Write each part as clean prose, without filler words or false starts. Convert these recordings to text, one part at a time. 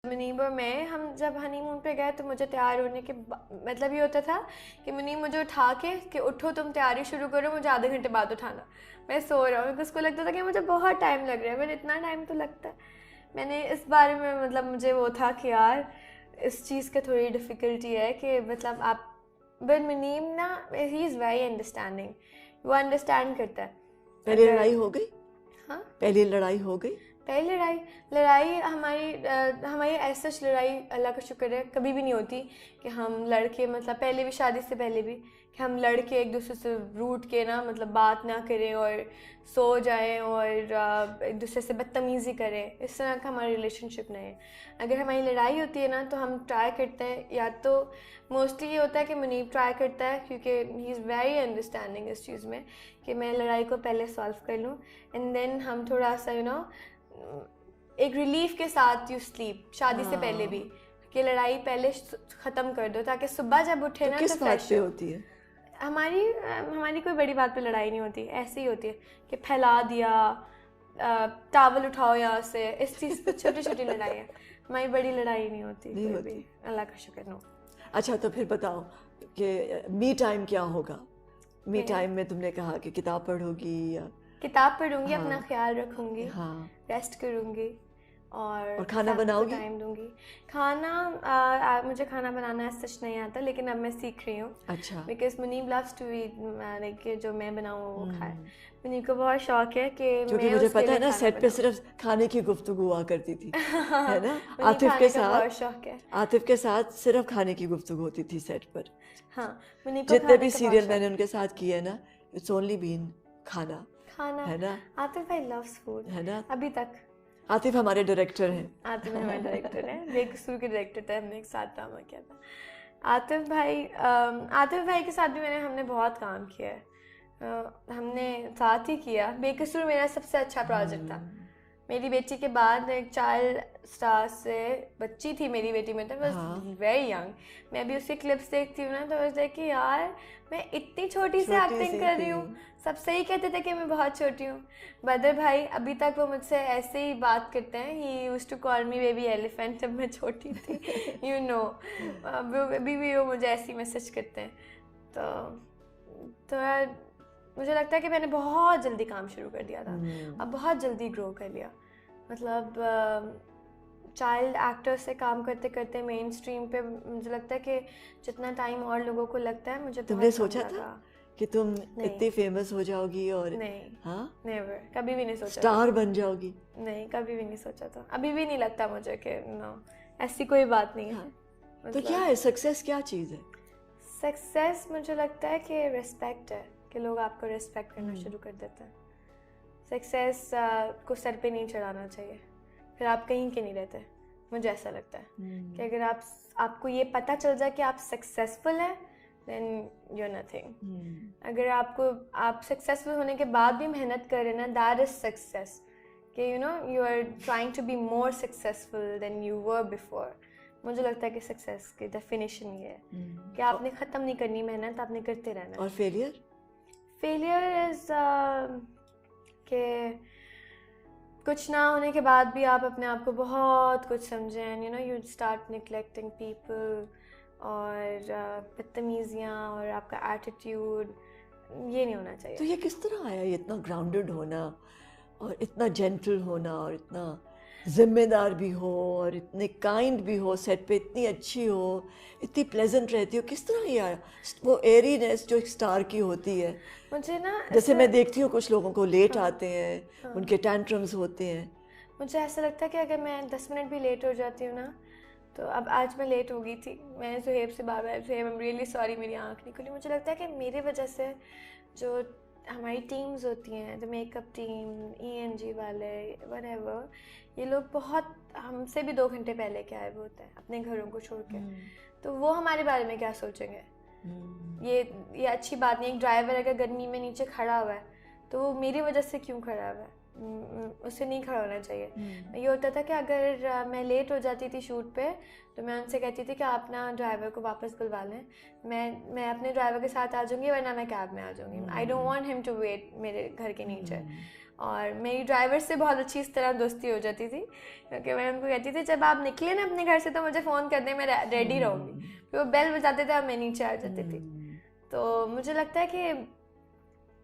منیب اور میں ہم جب ہنی مون پہ گئے تو مجھے تیار ہونے کے مطلب یہ ہوتا تھا کہ منیب مجھے اٹھا کے کہ اٹھو تم تیاری شروع کرو, مجھے آدھے گھنٹے بعد اٹھانا, میں سو رہا ہوں. اس کو لگتا تھا کہ مجھے بہت ٹائم لگ رہا ہے, مجھے اتنا ٹائم تو لگتا ہے. میں نے اس بارے میں مطلب مجھے وہ تھا کہ یار اس چیز کا تھوڑی ڈفیکلٹی ہے کہ مطلب آپ بٹ منیب نا ہی از ویری انڈرسٹینڈنگ, وہ انڈرسٹینڈ کرتا ہے. پہلی لڑائی ہو گئی؟ ہاں پہلی لڑائی ہو گئی. پہلی لڑائی ہماری ایسا لڑائی اللہ کا شکر ہے کبھی بھی نہیں ہوتی کہ ہم لڑکے مطلب پہلے بھی شادی سے پہلے بھی کہ ہم لڑکے ایک دوسرے سے روٹ کے نا مطلب بات نہ کریں اور سو جائیں اور ایک دوسرے سے بدتمیزی کریں, اس طرح کا ہمارا ریلیشن شپ نہیں ہے. اگر ہماری لڑائی ہوتی ہے نا تو ہم ٹرائی کرتے ہیں, یا تو موسٹلی یہ ہوتا ہے کہ منیب ٹرائی کرتا ہے کیونکہ ہی از ویری انڈرسٹینڈنگ اس چیز میں کہ میں لڑائی کو پہلے سالو کر لوں, اینڈ دین ہم تھوڑا سا ایک ریلیف کے ساتھ یو سلیپ شادی سے پہلے بھی کہ لڑائی پہلے ختم کر دو تاکہ صبح جب اٹھے نا کس بات پہ ہوتی ہے؟ ہماری کوئی بڑی بات پہ لڑائی نہیں ہوتی, ایسے ہی ہوتی ہے کہ پھیلا دیا, ٹاول اٹھاؤ یہاں سے, اس چیز پہ چھوٹی چھوٹی لڑائی ہے. ہماری بڑی لڑائی نہیں ہوتی کوئی بھی, اللہ کا شکر. نو. اچھا تو پھر بتاؤ کہ می ٹائم کیا ہوگا؟ می ٹائم میں تم نے کہا کہ کتاب پڑھو گی یا کتاب پڑھوں گی, اپنا خیال رکھوں گی, ہاں, ریسٹ کروں گی اور کھانا بناؤ گی؟ ٹائم دوں گی. کھانا مجھے کھانا بنانا سچ نہیں آتا, لیکن اب میں سیکھ رہی ہوں. اچھا. Because Munib loves to eat کہ جو میں بناؤں وہ کھائے. منیب کو بہت شوق ہے کہ کیونکہ مجھے پتا ہے نا سیٹ پہ صرف کھانے کی گفتگو ہوا کرتی تھی, ہے نا, عاطف کے ساتھ. بہت شوق ہے عاطف کے ساتھ صرف کھانے کی گفتگو ہوتی تھی سیٹ پر. ہاں, جتنے بھی سیریل میں نے ان کے ساتھ کیے نا, اٹس اونلی بین کھانا, ہے نا. عاطف بھائی لوز فوڈ ہے نا. ابھی تک عاطف ہمارے ڈائریکٹر ہیں. عاطف ہمارے ڈائریکٹر ہیں, بے قصور کے ڈائریکٹر تھے, ہم نے ایک ساتھ ڈرامہ کیا تھا. عاطف بھائی کے ساتھ بھی ہم نے بہت کام کیا ہے, ہم نے ساتھ ہی کیا. بے قصور میرا سب سے اچھا پروجیکٹ تھا. میری بیٹی کے بعد ایک چائلڈ اسٹار سے بچی تھی میری بیٹی میں, تو واز ویری ینگ. میں ابھی اس کی کلپس دیکھتی ہوں نا تو واز لائک کہ یار میں اتنی چھوٹی سی ایکٹنگ کر رہی ہوں. سب صحیح کہتے تھے کہ میں بہت چھوٹی ہوں. بدر بھائی ابھی تک وہ مجھ سے ایسے ہی بات کرتے ہیں, he used to call me baby elephant جب میں چھوٹی تھی, یو نو. ابھی بھی وہ مجھے ایسے ہی میسج کرتے ہیں. تو مجھے لگتا ہے کہ میں نے بہت جلدی کام شروع کر دیا تھا, اب بہت جلدی گرو کر لیا. مطلب چائلڈ ایکٹر سے کام کرتے کرتے مین اسٹریم پہ مجھے لگتا ہے کہ جتنا ٹائم اور لوگوں کو لگتا ہے مجھے تم نے سوچا تھا کہ تم اتنی فیمس ہو جاؤ گی اور نہیں, ہاں نیور, کبھی بھی نہیں سوچا. اسٹار بن جاؤ گی؟ نہیں, کبھی بھی نہیں سوچا تھا. ابھی بھی نہیں لگتا مجھے کہ نو ایسی کوئی بات نہیں ہے. تو کیا ہے سکسیس, کیا چیز ہے سکسیس؟ مجھے لگتا ہے کہ ریسپیکٹ ہے, کہ لوگ آپ کو ریسپیکٹ کرنا شروع کر دیتے ہیں. سکسیس کو سر پہ نہیں چڑھانا چاہیے, پھر آپ کہیں کے نہیں رہتے. مجھے ایسا لگتا ہے کہ اگر آپ کو یہ پتہ چل جائے کہ آپ سکسیزفل ہیں دین یو آر نتھنگ. اگر آپ سکسیزفل ہونے کے بعد بھی محنت کر رہے ہیں نا, دیٹ از سکسیس. کہ you know you are trying to be more successful than you were before. مجھے لگتا ہے کہ سکسیس کی ڈیفینیشن یہ ہے کہ آپ نے ختم نہیں کرنی محنت, آپ نے کرتے رہنا. اور فیلئر از کہ کچھ نہ ہونے کے بعد بھی آپ اپنے آپ کو بہت کچھ سمجھیں, you know you start neglecting people, اور بدتمیزیاں اور آپ کا ایٹیٹیوڈ, یہ نہیں ہونا چاہیے. تو یہ کس طرح آیا, یہ اتنا گراؤنڈڈ ہونا اور اتنا جینٹل ہونا اور اتنا ذمہ دار بھی ہو اور اتنے کائنڈ بھی ہو, سیٹ پہ اتنی اچھی ہو, اتنی پلیزنٹ رہتی ہو, کس طرح یہ آیا وہ ایرینیس جو ایک اسٹار کی ہوتی ہے؟ مجھے نا جیسے میں دیکھتی ہوں کچھ لوگوں کو لیٹ آتے ہیں, ان کے ٹینٹرمز ہوتے ہیں. مجھے ایسا لگتا ہے کہ اگر میں 10 منٹ بھی لیٹ ہو جاتی ہوں نا, تو اب آج میں لیٹ ہو گئی تھی, میں سہیب سے بار بار سہیب ایم ریئلی سوری میری آنکھ نہیں کھلی. مجھے لگتا ہے کہ میری وجہ سے جو ہماری ٹیمز ہوتی ہیں, جو میک اپ ٹیم, ENG والے, وٹ ایور, یہ لوگ بہت ہم سے بھی 2 گھنٹے پہلے کے آئے ہوئے ہوتے ہیں اپنے گھروں کو چھوڑ کے. تو وہ ہمارے بارے میں کیا سوچیں گے؟ یہ اچھی بات نہیں. ایک ڈرائیور اگر گرمی میں نیچے کھڑا ہوا ہے تو وہ میری وجہ سے کیوں کھڑا ہوا ہے؟ اسے نہیں کھڑا ہونا چاہیے. یہ ہوتا تھا کہ اگر میں لیٹ ہو جاتی تھی شوٹ پہ تو میں ان سے کہتی تھی کہ آپ نا ڈرائیور کو واپس بلوا لیں, میں اپنے ڈرائیور کے ساتھ آ جاؤں گی, ورنہ میں کیب میں آ جاؤں گی. آئی ڈونٹ وانٹ ہم ٹو ویٹ میرے گھر کے نیچے. اور میری ڈرائیور سے بہت اچھی اس طرح دوستی ہو جاتی تھی کیونکہ میں ان کو کہتی تھی جب آپ نکلے نا اپنے گھر سے تو مجھے فون کر دیں, میں ریڈی رہوں گی. پھر وہ بیل بجاتے تھے اور میں نیچے آ جاتی تھی. تو مجھے لگتا ہے کہ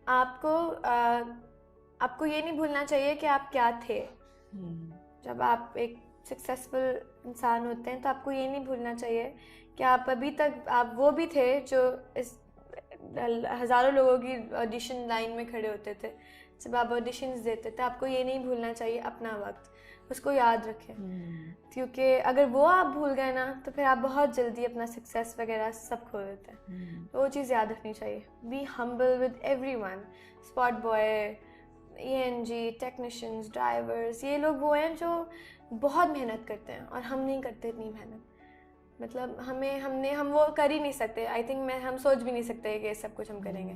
آپ کو یہ نہیں بھولنا چاہیے کہ آپ کیا تھے. جب آپ ایک سکسیزفل انسان ہوتے ہیں تو آپ کو یہ نہیں بھولنا چاہیے کہ آپ ابھی تک آپ وہ بھی تھے جو اس ہزاروں لوگوں کی آڈیشن لائن میں کھڑے ہوتے تھے. جب آپ آڈیشنز دیتے تھے آپ کو یہ نہیں بھولنا چاہیے اپنا وقت, اس کو یاد رکھیں. کیونکہ اگر وہ آپ بھول گئے نا تو پھر آپ بہت جلدی اپنا سکسیس وغیرہ سب کھو دیتے ہیں. وہ چیز یاد رکھنی چاہیے. Be humble with everyone. Spot boy, ENG technicians, drivers, یہ لوگ وہ ہیں جو بہت محنت کرتے ہیں اور ہم نہیں کرتے اتنی محنت. مطلب ہم وہ کر ہی نہیں سکتے. آئی تھنک ہم سوچ بھی نہیں سکتے کہ یہ سب کچھ ہم کریں گے.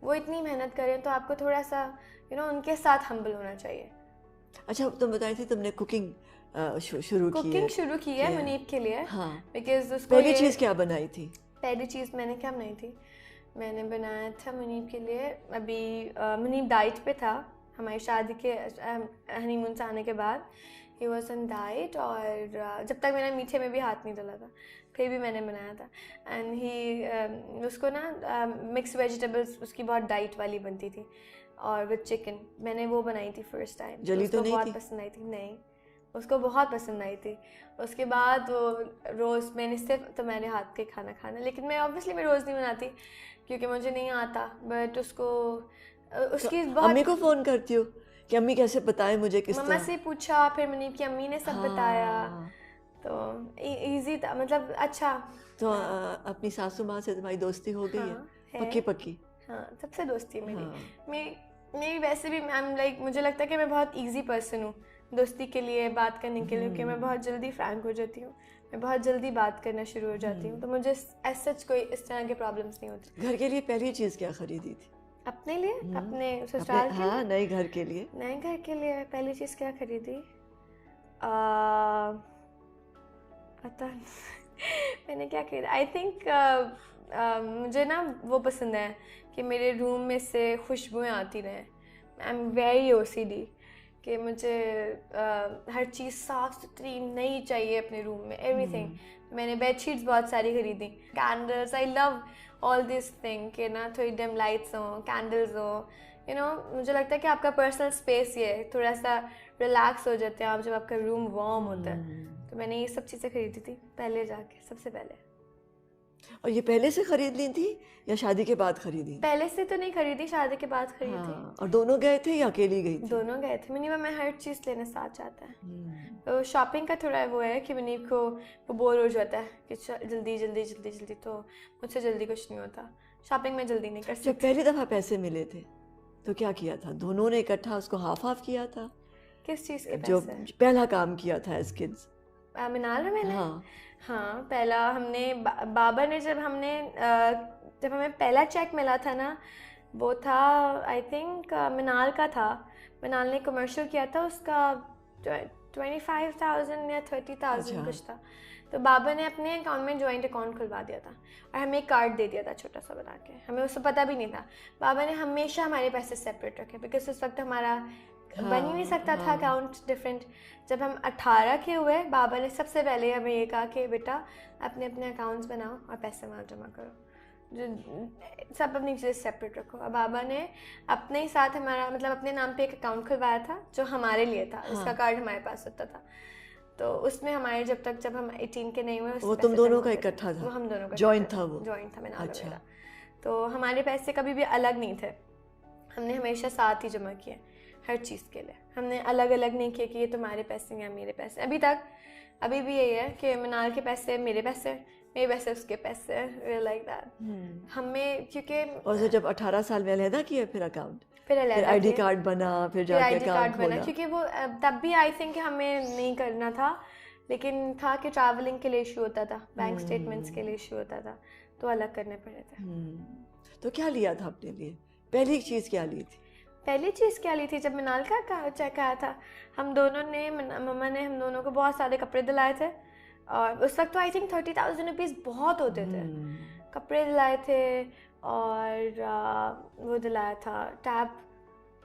وہ اتنی محنت کریں تو آپ کو تھوڑا سا ان کے ساتھ ہمبل ہونا چاہیے. اچھا تم بتائی تھی تم نے کوکنگ شروع کی ہے منیب کے لیے. ہاں, بیکاز اس کو پہلی چیز کیا بنائی تھی؟ پہلی چیز میں نے کیا بنائی تھی, میں نے بنایا تھا منیب کے لیے. ابھی منیب ڈائٹ پہ تھا ہماری شادی کے ہنی مون سے آنے کے بعد. ہی واز آن ڈائٹ اور جب تک میں نے میٹھے میں بھی ہاتھ نہیں ڈالا تھا پھر بھی میں نے بنایا تھا. اینڈ ہی اس کو نا مکس ویجیٹیبلس اس کی بہت ڈائٹ والی بنتی تھی اور وتھ چکن. میں نے وہ بنائی تھی فرسٹ ٹائم. جلی تو نہیں تھی؟ بہت پسند آئی تھی. نہیں, اس کو بہت پسند آئی تھی. اس کے بعد وہ روز میں نے صرف تمہارے ہاتھ کے کھانا کھانا, لیکن میں آبویسلی میں روز نہیں بناتی کیونکہ مجھے نہیں آتا. بٹ اس کی بہت امی کو فون کرتی ہو کہ امی کیسے بتائیں مجھے کس طرح؟ مما سے پوچھا, پھر منیب کی امی نے سب بتایا. تو ایزی تھا, مطلب اچھا. تو اپنی ساسو ماں سے تمہاری دوستی ہو گئی ہے پکی؟ ہاں, سب سے دوستی ہے میری ویسے بھی. مجھے لگتا ہے کہ میں بہت ایزی پرسن ہوں دوستی کے لیے, بات کرنے کے لیے, کہ میں بہت جلدی فرینک ہو جاتی ہوں, میں بہت جلدی بات کرنا شروع ہو جاتی ہوں. تو مجھے ایز سچ کوئی اس طرح کے پرابلمس نہیں ہوتی. گھر کے لیے پہلی چیز کیا خریدی تھی؟ اپنے لیے, اپنے سسرال کے؟ ہاں, نئے گھر کے لیے. نئے گھر کے لیے پہلی چیز کیا خریدی, پتہ میں نے کیا خریدا. آئی تھنک مجھے نا وہ پسند ہے کہ میرے روم میں سے خوشبوئیں آتی رہیں. آئی ایم ویری OCD کہ مجھے ہر چیز صاف ستھری نئی چاہیے اپنے روم میں, ایوری تھنگ. میں نے بیڈ شیٹس بہت ساری خریدی, candles, I love all this thing کہ نا تھوڑی ڈم لائٹس ہوں, کینڈلز ہوں. مجھے لگتا ہے کہ آپ کا پرسنل اسپیس یہ ہے, تھوڑا سا ریلیکس ہو جاتے ہیں آپ جب آپ کا روم وارم ہوتا ہے. تو میں نے یہ سب چیزیں خریدی تھی پہلے جا کے, سب سے پہلے. اور یہ پہلے سے خرید لی تھی یا شادی کے بعد خریدی؟ پہلے سے تو نہیں خریدی, شادی کے بعد خریدی تھی. اور دونوں گئے تھے یا اکیلی گئی تھی؟ دونوں گئے تھے. منیب میں ہر چیز لینے ساتھ جاتا ہے. شاپنگ کا تھوڑا وہ ہے کہ منیب کو وہ بور ہو جاتا ہے کہ جلدی جلدی جلدی جلدی, تو مجھ سے جلدی کچھ نہیں ہوتا. شاپنگ میں جلدی نہیں کر سکتی. جب پہلی دفعہ پیسے ملے تھے تو کیا کیا تھا؟ دونوں نے اکٹھا اس کو ہاف کیا تھا؟ کس چیز کے پیسے؟ جو پہلا کام کیا تھا ایز کڈز منال میں نے. ہاں, پہلا ہم نے بابا نے جب ہمیں پہلا چیک ملا تھا نا, وہ تھا آئی تھنک منال کا تھا. منال نے کمرشل کیا تھا, اس کا 25,000 یا 30,000 کچھ تھا. تو بابا نے اپنے اکاؤنٹ میں جوائنٹ اکاؤنٹ کھلوا دیا تھا اور ہمیں ایک کارڈ دے دیا تھا چھوٹا سا بنا کے. ہمیں اس سے پتہ بھی نہیں تھا. بابا نے ہمیشہ ہمارے پیسے سیپریٹ رکھے بیکاز اس وقت ہمارا بن ہی نہیں سکتا تھا اکاؤنٹ ڈفرینٹ. جب ہم 18 کے ہوئے, بابا نے سب سے پہلے ہمیں یہ کہا کہ بیٹا اپنے اپنے اکاؤنٹس بناؤ اور پیسے وہاں جمع کرو, سب اپنی چیزیں سیپریٹ رکھو. اور بابا نے اپنے ہی ساتھ ہمارا مطلب اپنے نام پہ ایک اکاؤنٹ کھلوایا تھا جو ہمارے لیے تھا, اس کا کارڈ ہمارے پاس ہوتا تھا. تو اس میں ہمارے جب ہم 18 کے نہیں ہوئے, وہ تم دونوں کا اکٹھا تھا؟ وہ ہم دونوں کا جوائنٹ تھا. وہ جوائنٹ تھا میرا. تو ہمارے پیسے کبھی بھی الگ نہیں تھے, ہم نے ہمیشہ ساتھ ہی جمع کیے ہر چیز کے لیے. ہم نے الگ الگ نہیں کیا کہ یہ تمہارے پیسے یا میرے پیسے. ابھی بھی یہی ہے کہ منال کے پیسے میرے پیسے, میرے پیسے اس کے پیسے, لائک دیٹ. ہمیں کیونکہ اور جب 18 سال میں علیحدہ کیا پھر اکاؤنٹ, پھر آئی ڈی کارڈ بنا, پھر جا کے اکاؤنٹ بنا, کیونکہ وہ تب بھی آئی تھنک ہمیں نہیں کرنا تھا, لیکن تھا کہ ٹریولنگ کے لیے ایشو ہوتا تھا, بینک اسٹیٹمنٹس کے لیے ایشو ہوتا تھا, تو الگ کرنے پڑے تھے. تو کیا لیا تھا اپنے لیے؟ پہلی چیز کیا لی تھی؟ پہلی چیز کیا لی تھی جب منال کا چیک آیا تھا, ہم دونوں نے, مما نے ہم دونوں کو بہت سارے کپڑے دلائے تھے. اور اس وقت تو آئی تھنک 30,000 روپیز بہت ہوتے تھے. کپڑے دلائے تھے اور وہ دلایا تھا